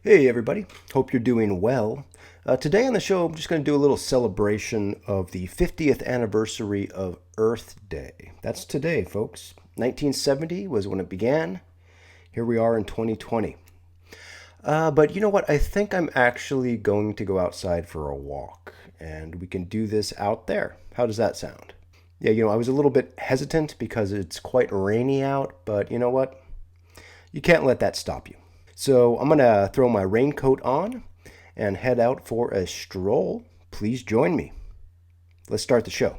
Hey everybody, hope you're doing well. Today on the show, I'm just going to do a little celebration of the 50th anniversary of Earth Day. That's today, folks. 1970 was when it began. Here we are in 2020. But you know what? I think I'm actually going to go outside for a walk, and we can do this out there. How does that sound? Yeah, I was a little bit hesitant because it's quite rainy out, but you know what? You can't let that stop you. So I'm going to throw my raincoat on and head out for a stroll. Please join me. Let's start the show.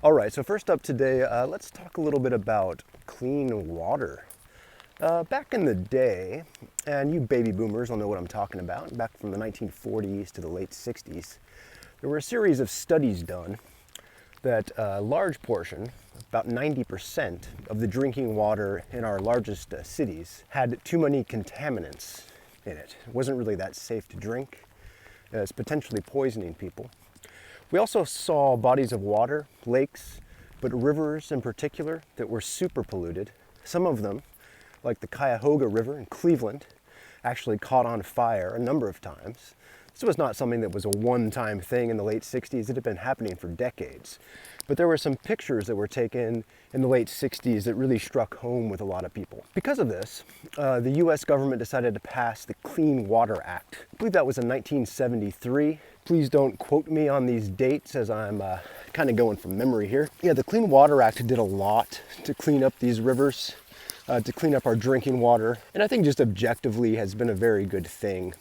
All right, so first up today, let's talk a little bit about clean water. Back in the day, and you baby boomers will know what I'm talking about, back from the 1940s to the late 60s, there were a series of studies done that a large portion, about 90% of the drinking water in our largest cities had too many contaminants in it. It wasn't really that safe to drink. It's potentially poisoning people. We also saw bodies of water, lakes, but rivers in particular that were super polluted. Some of them, like the Cuyahoga River in Cleveland, actually caught on fire a number of times. This was not something that was a one-time thing in the late 60s. It had been happening for decades. But there were some pictures that were taken in the late 60s that really struck home with a lot of people. Because of this, the US government decided to pass the Clean Water Act. I believe that was in 1973. Please don't quote me on these dates as I'm kind of going from memory here. Yeah, the Clean Water Act did a lot to clean up these rivers, to clean up our drinking water, and I think just objectively has been a very good thing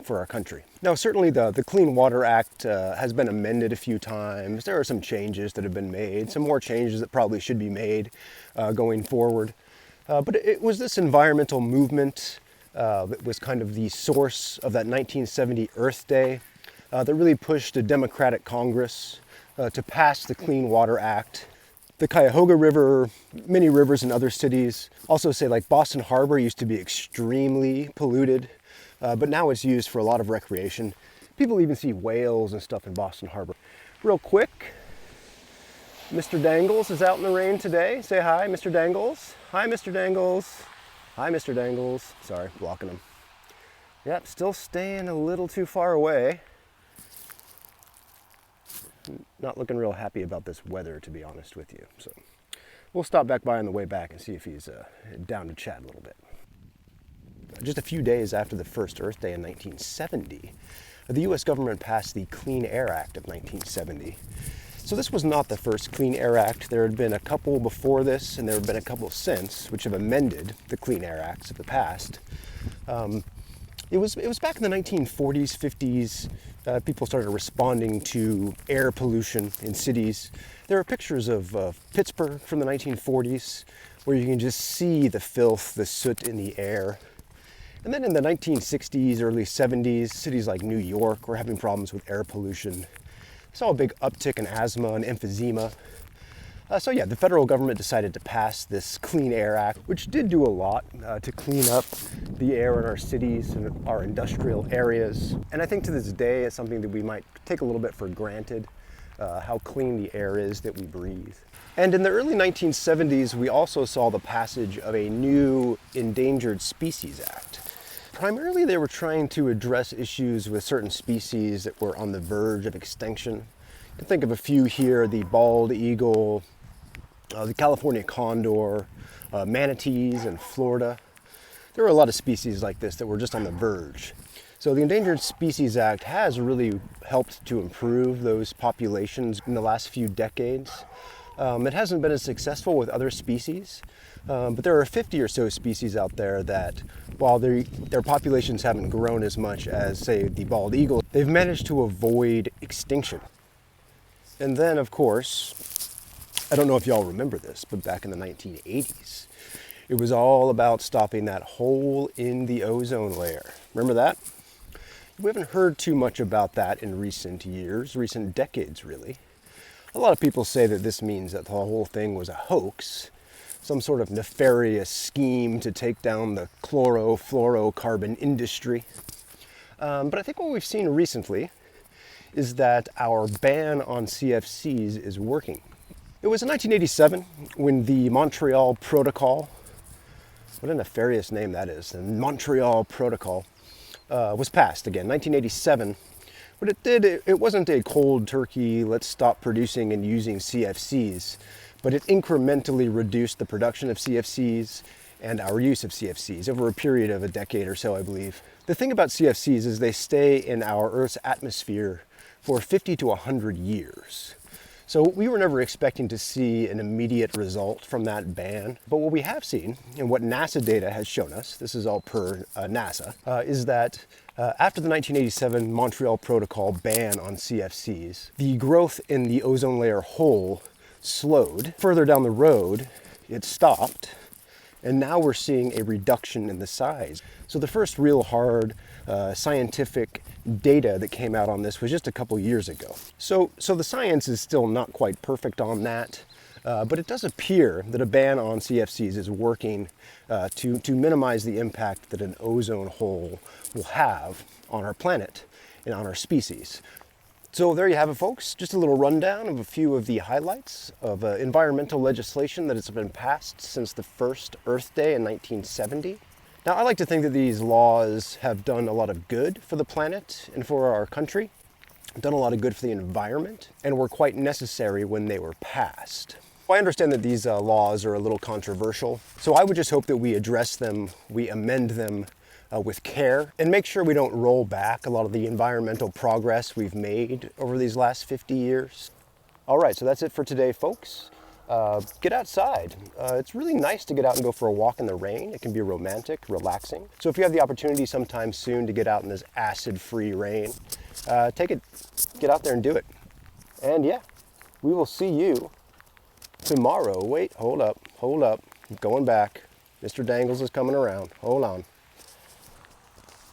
for our country. Now, certainly the Clean Water Act has been amended a few times. There are some changes that have been made, some more changes that probably should be made going forward. But it was this environmental movement that was kind of the source of that 1970 Earth Day that really pushed a Democratic Congress to pass the Clean Water Act. The Cuyahoga River, many rivers in other cities, also say like Boston Harbor used to be extremely polluted, but now it's used for a lot of recreation. People even see whales and stuff in Boston Harbor. Real quick, Mr. Dangles is out in the rain today. Say hi, Mr. Dangles. Hi, Mr. Dangles. Hi, Mr. Dangles. Sorry, blocking him. Yep, still staying a little too far away. Not looking real happy about this weather, to be honest with you. So we'll stop back by on the way back and see if he's down to chat a little bit. Just a few days after the first Earth Day in 1970, the US government passed the Clean Air Act of 1970. So this was not the first Clean Air Act. There had been a couple before this, and there have been a couple since, which have amended the Clean Air Acts of the past. It was back in the 1940s, 50s. People started responding to air pollution in cities. There are pictures of Pittsburgh from the 1940s where you can just see the filth, the soot in the air. And then in the 1960s, early 70s, cities like New York were having problems with air pollution. Saw a big uptick in asthma and emphysema. So yeah, the federal government decided to pass this Clean Air Act, which did do a lot to clean up the air in our cities and our industrial areas. And I think to this day it's something that we might take a little bit for granted, how clean the air is that we breathe. And in the early 1970s, we also saw the passage of a new Endangered Species Act. Primarily, they were trying to address issues with certain species that were on the verge of extinction. You can think of a few here: the bald eagle, the California condor, manatees in Florida. There were a lot of species like this that were just on the verge. So the Endangered Species Act has really helped to improve those populations in the last few decades. It hasn't been as successful with other species, but there are 50 or so species out there that, while their populations haven't grown as much as, say, the bald eagle, they've managed to avoid extinction. And then, of course, I don't know if y'all remember this, but back in the 1980s, it was all about stopping that hole in the ozone layer. Remember that? We haven't heard too much about that in recent years, recent decades, really. A lot of people say that this means that the whole thing was a hoax, some sort of nefarious scheme to take down the chlorofluorocarbon industry. But I think what we've seen recently is that our ban on CFCs is working. It was in 1987 when the Montreal Protocol, what a nefarious name that is, the Montreal Protocol was passed again, 1987. What it did, it wasn't a cold turkey, let's stop producing and using CFCs, but it incrementally reduced the production of CFCs and our use of CFCs over a period of a decade or so, I believe. The thing about CFCs is they stay in our Earth's atmosphere for 50 to 100 years. So we were never expecting to see an immediate result from that ban. But what we have seen, and what NASA data has shown us, this is all per NASA, is that after the 1987 Montreal Protocol ban on CFCs, the growth in the ozone layer hole slowed. Further down the road, it stopped. And now we're seeing a reduction in the size. So the first real hard scientific data that came out on this was just a couple years ago. So the science is still not quite perfect on that, but it does appear that a ban on CFCs is working to minimize the impact that an ozone hole will have on our planet and on our species. So there you have it, folks. Just a little rundown of a few of the highlights of environmental legislation that has been passed since the first Earth Day in 1970. Now, I like to think that these laws have done a lot of good for the planet and for our country, done a lot of good for the environment, and were quite necessary when they were passed. I understand that these laws are a little controversial, so I would just hope that we address them, we amend them with care, and make sure we don't roll back a lot of the environmental progress we've made over these last 50 years. All right, so that's it for today, folks. Get outside. It's really nice to get out and go for a walk in the rain. It can be romantic, relaxing. So if you have the opportunity sometime soon to get out in this acid-free rain, take it, get out there and do it. And yeah, we will see you tomorrow. Wait, hold up. I'm going back. Mr. Dangles is coming around. Hold on.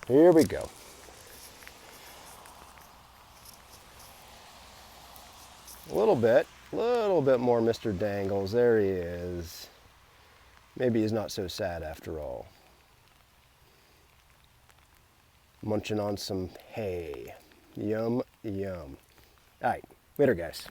Here we go. A little bit more Mr. Dangles. There he is. Maybe he's not so sad after all. Munching on some hay. Yum, yum. All right, later guys.